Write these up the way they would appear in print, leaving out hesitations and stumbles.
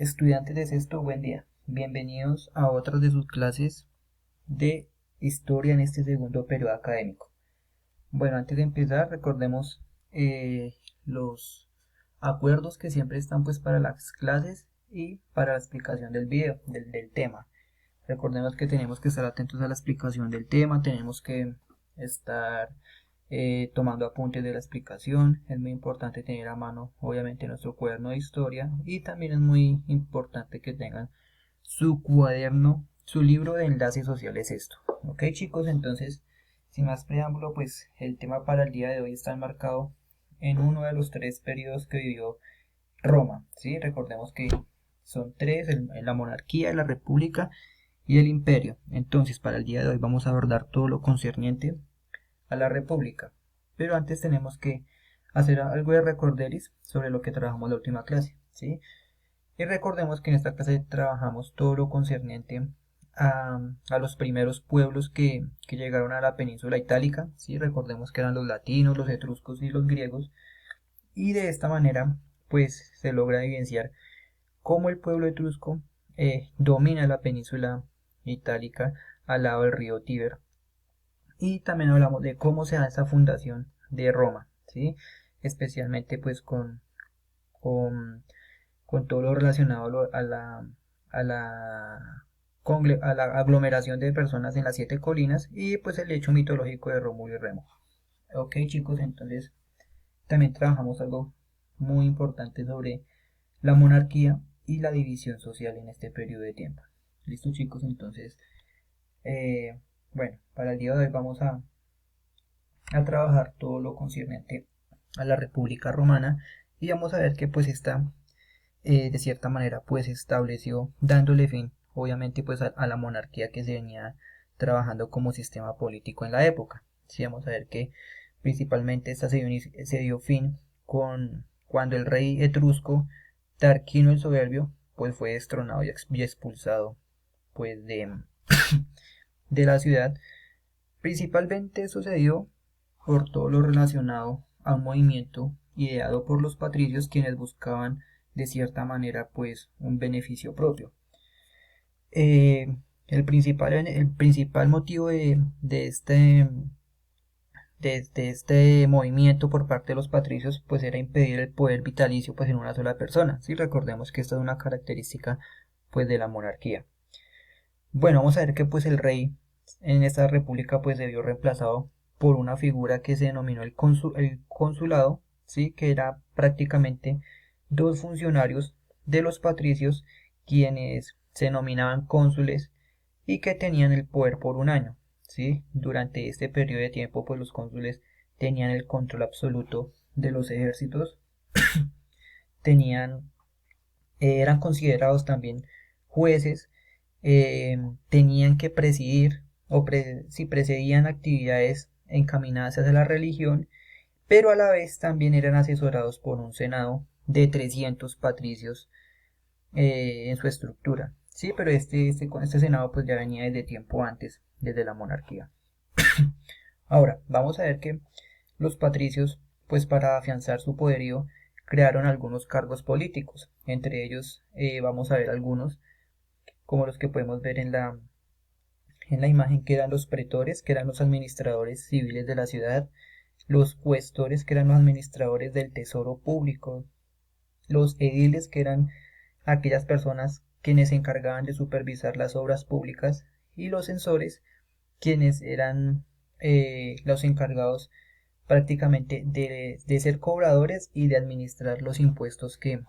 Estudiantes de sexto, buen día. Bienvenidos a otras de sus clases de historia en este segundo periodo académico. Bueno, antes de empezar, recordemos los acuerdos que siempre están pues para las clases y para la explicación del video, del tema. Recordemos que tenemos que estar atentos a la explicación del tema, tenemos que estar tomando apuntes de la explicación. Es muy importante tener a mano, obviamente, nuestro cuaderno de historia, y también es muy importante que tengan su cuaderno, su libro de enlaces sociales. Esto, ok, chicos. Entonces, sin más preámbulo, pues el tema para el día de hoy está enmarcado en uno de los tres periodos que vivió Roma, ¿sí? Recordemos que son tres: la monarquía, la república y el imperio. Entonces, para el día de hoy vamos a abordar todo lo concerniente a la república. Pero antes tenemos que hacer algo de recorderis sobre lo que trabajamos la última clase, ¿sí? Y recordemos que en esta clase trabajamos todo lo concerniente a los primeros pueblos que llegaron a la península itálica, ¿sí? Recordemos que eran los latinos, los etruscos y los griegos. Y de esta manera, pues se logra evidenciar cómo el pueblo etrusco domina la península itálica al lado del río Tíber. Y también hablamos de cómo se da esa fundación de Roma, ¿sí? Especialmente pues con, con todo lo relacionado a la, a la aglomeración de personas en las siete colinas, y pues el hecho mitológico de Rómulo y Remo. Ok, chicos, entonces también trabajamos algo muy importante sobre la monarquía y la división social en este periodo de tiempo. ¿Listo, chicos? Entonces, eh, bueno, para el día de hoy vamos a trabajar todo lo concerniente a la República Romana, y vamos a ver que pues esta de cierta manera pues estableció, dándole fin obviamente pues a la monarquía que se venía trabajando como sistema político en la época. Sí, vamos a ver que principalmente esta se dio fin con cuando el rey etrusco Tarquino el Soberbio pues fue destronado y expulsado pues de la ciudad. Principalmente sucedió por todo lo relacionado a un movimiento ideado por los patricios, quienes buscaban de cierta manera pues un beneficio propio. El principal motivo de este movimiento por parte de los patricios pues era impedir el poder vitalicio pues en una sola persona. Si recordemos que esta es una característica pues de la monarquía. Bueno, vamos a ver que pues el rey en esta república pues se vio reemplazado por una figura que se denominó el consulado, ¿sí? Que era prácticamente dos funcionarios de los patricios, quienes se denominaban cónsules y que tenían el poder por un año, ¿sí? Durante este periodo de tiempo pues los cónsules tenían el control absoluto de los ejércitos, tenían, eran considerados también jueces, tenían que presidir si precedían actividades encaminadas hacia la religión, pero a la vez también eran asesorados por un senado de 300 patricios en su estructura. Sí, pero este senado pues ya venía desde tiempo antes, desde la monarquía. Ahora, vamos a ver que los patricios, pues para afianzar su poderío, crearon algunos cargos políticos. Entre ellos vamos a ver algunos, como los que podemos ver en la imagen, que eran los pretores, que eran los administradores civiles de la ciudad; los cuestores, que eran los administradores del tesoro público; los ediles, que eran aquellas personas quienes se encargaban de supervisar las obras públicas; y los censores, quienes eran los encargados prácticamente de ser cobradores y de administrar los impuestos que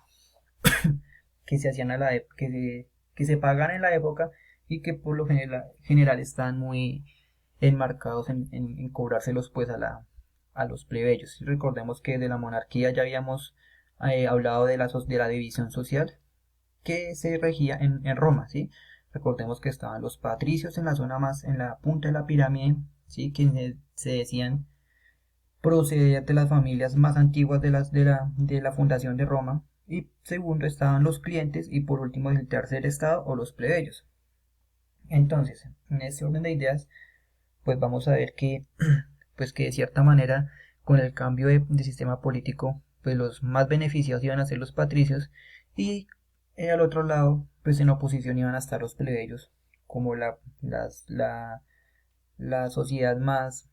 se hacían que se pagan en la época, y que por lo general están muy enmarcados en cobrárselos pues a los plebeyos. Recordemos que de la monarquía ya habíamos hablado de la división social que se regía en Roma, ¿sí? Recordemos que estaban los patricios en la zona más, en la punta de la pirámide, ¿sí? Quienes se decían proceder de las familias más antiguas de la fundación de Roma. Y segundo estaban los clientes, y por último el tercer estado o los plebeyos. Entonces, en este orden de ideas, pues vamos a ver que, pues que de cierta manera, con el cambio de sistema político, pues los más beneficiados iban a ser los patricios, y Al otro lado, pues en oposición iban a estar los plebeyos, como la sociedad más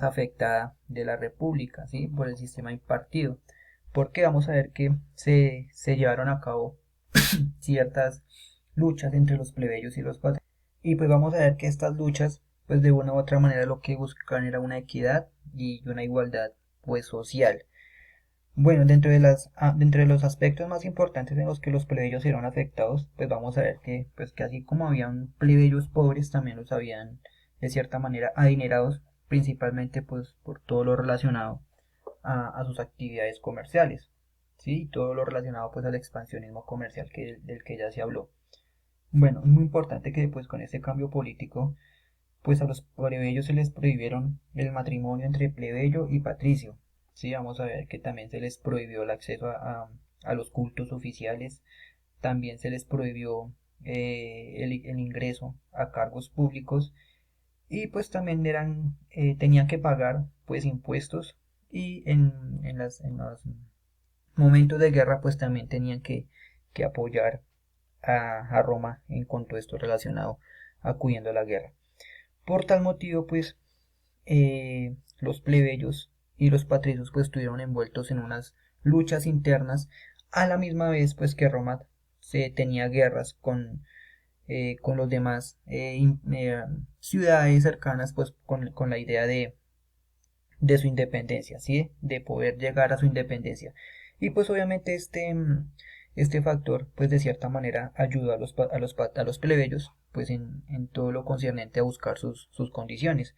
afectada de la república, ¿sí? Por el sistema impartido. Porque vamos a ver que se llevaron a cabo ciertas luchas entre los plebeyos y los patricios. Y pues vamos a ver que estas luchas, pues de una u otra manera lo que buscaban era una equidad y una igualdad, pues social. Bueno, dentro de los aspectos más importantes en los que los plebeyos eran afectados, pues vamos a ver que, pues que así como habían plebeyos pobres, también los habían de cierta manera adinerados, principalmente pues por todo lo relacionado a sus actividades comerciales, ¿sí? Todo lo relacionado pues al expansionismo comercial del que ya se habló. Bueno, es muy importante que pues con este cambio político, pues a los plebeyos se les prohibieron el matrimonio entre plebeyo y patricio. Sí, vamos a ver que también se les prohibió el acceso a los cultos oficiales, también se les prohibió el ingreso a cargos públicos y pues también tenían que pagar pues impuestos y en los momentos de guerra pues también tenían que apoyar a Roma en cuanto a esto relacionado acudiendo a la guerra. Por tal motivo pues los plebeyos y los patricios pues estuvieron envueltos en unas luchas internas a la misma vez pues que Roma se tenía guerras con los demás ciudades cercanas pues con la idea de su independencia, ¿sí? De poder llegar a su independencia. Y pues obviamente este factor pues de cierta manera ayudó a los plebeyos pues en todo lo concerniente a buscar sus condiciones.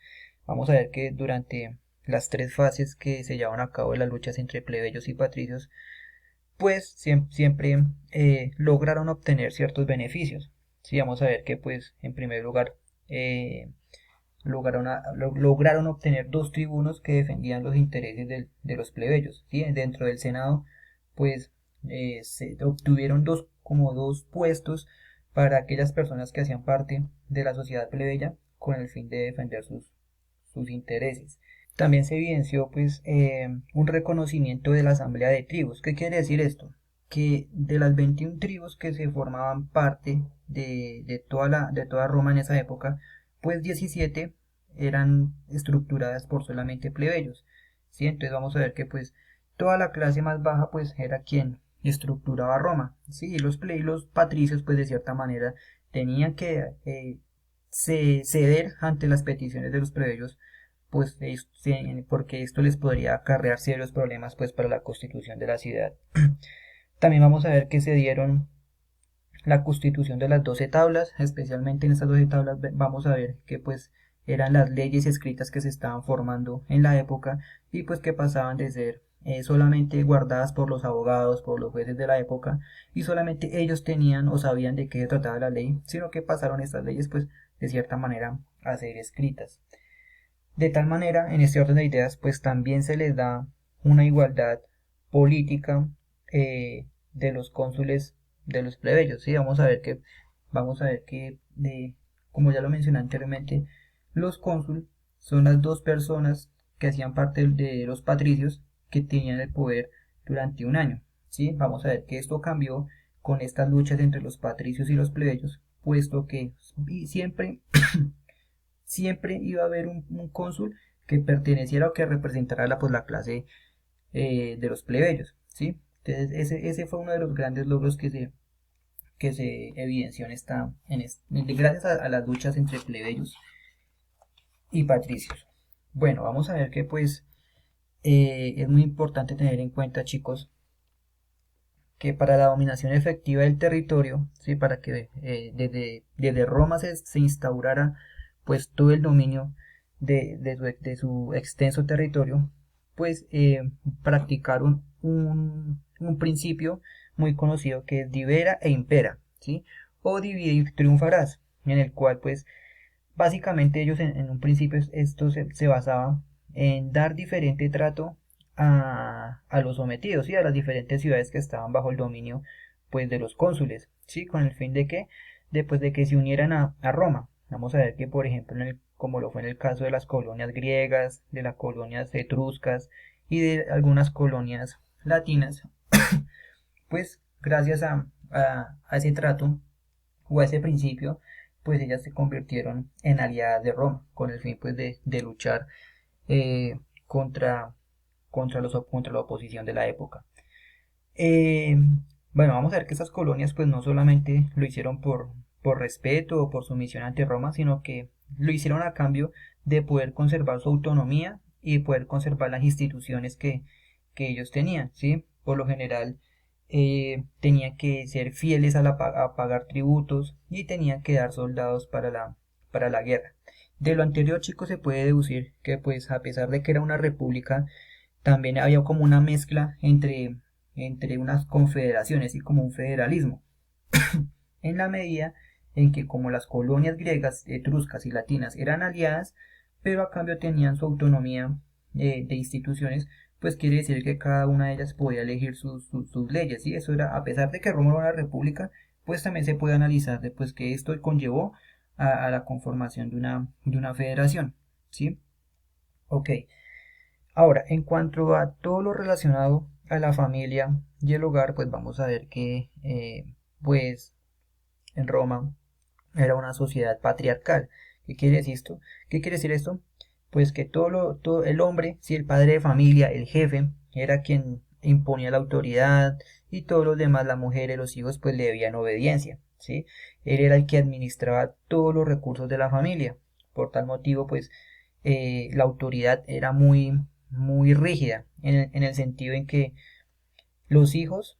Vamos a ver que durante las tres fases que se llevaron a cabo de las luchas entre plebeyos y patricios, pues siempre lograron obtener ciertos beneficios. Sí, vamos a ver que pues en primer lugar eh, lograron obtener dos tribunos que defendían los intereses de los plebeyos. ¿Sí? Dentro del Senado, pues se obtuvieron como dos puestos para aquellas personas que hacían parte de la sociedad plebeya con el fin de defender sus intereses. También se evidenció pues un reconocimiento de la asamblea de tribus. ¿Qué quiere decir esto? Que de las 21 tribus que se formaban parte de toda Roma en esa época, pues 17 eran estructuradas por solamente plebeyos. ¿Sí? Entonces vamos a ver que pues toda la clase más baja pues era quien estructuraba Roma. ¿Sí? Y los patricios pues de cierta manera tenían que ceder ante las peticiones de los plebeyos pues porque esto les podría acarrear serios problemas pues para la constitución de la ciudad. También vamos a ver que se dieron la constitución de las 12 tablas, especialmente en estas 12 tablas vamos a ver que pues eran las leyes escritas que se estaban formando en la época y pues que pasaban de ser solamente guardadas por los abogados, por los jueces de la época y solamente ellos tenían o sabían de qué se trataba la ley, sino que pasaron estas leyes pues de cierta manera a ser escritas. De tal manera, en este orden de ideas, pues también se les da una igualdad política de los cónsules de los plebeyos. ¿Sí? Vamos a ver que como ya lo mencioné anteriormente, los cónsules son las dos personas que hacían parte de los patricios que tenían el poder durante un año. ¿Sí? Vamos a ver que esto cambió con estas luchas entre los patricios y los plebeyos, puesto que siempre siempre iba a haber un cónsul que perteneciera o que representara pues, la clase de los plebeyos, ¿sí? Entonces ese fue uno de los grandes logros que se evidenció gracias a las luchas entre plebeyos y patricios. Bueno, vamos a ver que pues es muy importante tener en cuenta, chicos, que para la dominación efectiva del territorio, ¿sí? Para que desde Roma se instaurara pues todo el dominio de su extenso territorio, pues practicaron un principio muy conocido que es divera e impera, ¿sí? O divide y triunfarás, en el cual pues básicamente ellos en un principio esto se basaba en dar diferente trato a los sometidos, ¿sí? A las diferentes ciudades que estaban bajo el dominio pues de los cónsules, ¿sí? Con el fin de que después de que se unieran a Roma. Vamos a ver que por ejemplo como lo fue en el caso de las colonias griegas, de las colonias etruscas y de algunas colonias latinas, pues gracias a ese trato o a ese principio, pues ellas se convirtieron en aliadas de Roma con el fin pues de luchar eh, contra, contra la oposición de la época. Eh, bueno, vamos a ver que estas colonias pues no solamente lo hicieron por respeto o por sumisión ante Roma, sino que lo hicieron a cambio de poder conservar su autonomía y poder conservar las instituciones que ellos tenían, ¿sí? Por lo general tenían que ser fieles a pagar tributos y tenían que dar soldados para la guerra. De lo anterior, chicos, se puede deducir que pues a pesar de que era una república, también había como una mezcla entre unas confederaciones y como un federalismo, en la medida en que como las colonias griegas, etruscas y latinas eran aliadas, pero a cambio tenían su autonomía de instituciones, pues quiere decir que cada una de ellas podía elegir sus leyes, y eso era, a pesar de que Roma era una república, pues también se puede analizar después que esto conllevó a la conformación de una federación, ¿sí? Ok, ahora, en cuanto a todo lo relacionado a la familia y el hogar, pues vamos a ver que, pues, en Roma era una sociedad patriarcal. ¿Qué quiere decir esto? ¿Qué quiere decir esto? Pues que todo el hombre, si el padre de familia, el jefe, era quien imponía la autoridad y todos los demás, la mujer y los hijos, pues le debían obediencia, ¿sí? Él era el que administraba todos los recursos de la familia. Por tal motivo, pues la autoridad era muy rígida en el sentido en que los hijos,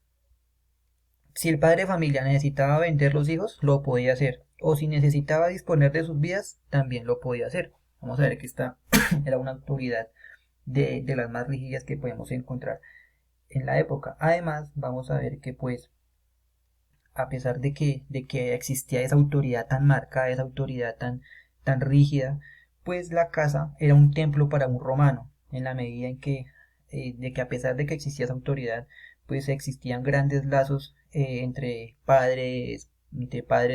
si el padre de familia necesitaba vender los hijos, lo podía hacer. O si necesitaba disponer de sus vidas, también lo podía hacer. Vamos a ver que esta era una autoridad de las más rígidas que podemos encontrar en la época. Además, vamos a ver que pues a pesar de que existía esa autoridad tan marcada, esa autoridad tan rígida, pues la casa era un templo para un romano, en la medida en que, de que a pesar de que existía esa autoridad, pues existían grandes lazos entre padres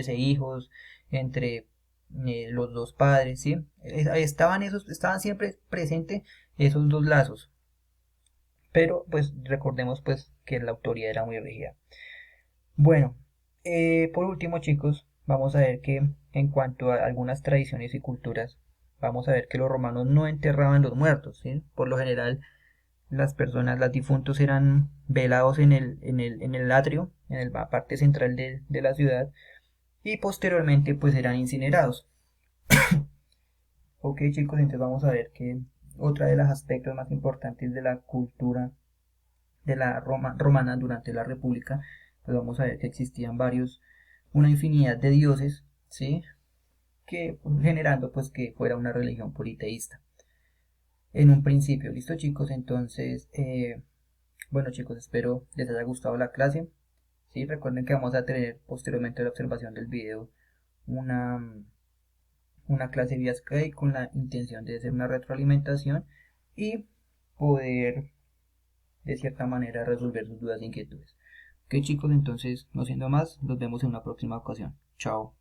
e hijos, entre los dos padres, ¿sí? Estaban siempre presentes esos dos lazos, pero pues recordemos pues que la autoridad era muy rígida. Bueno, por último, chicos, vamos a ver que en cuanto a algunas tradiciones y culturas, vamos a ver que los romanos no enterraban los muertos, ¿sí? Por lo general, las personas, los difuntos eran velados en el atrio, en la parte central de la ciudad, y posteriormente pues eran incinerados. Ok, chicos, entonces vamos a ver que otra de los aspectos más importantes de la cultura de la romana durante la República, pues vamos a ver que existían una infinidad de dioses, ¿sí? Que generando pues que fuera una religión politeísta. En un principio, listo chicos, entonces, bueno chicos, espero les haya gustado la clase, ¿sí? Recuerden que vamos a tener posteriormente a la observación del video una, una clase vía Skype con la intención de hacer una retroalimentación y poder de cierta manera resolver sus dudas e inquietudes. Ok chicos, entonces no siendo más, nos vemos en una próxima ocasión. Chao.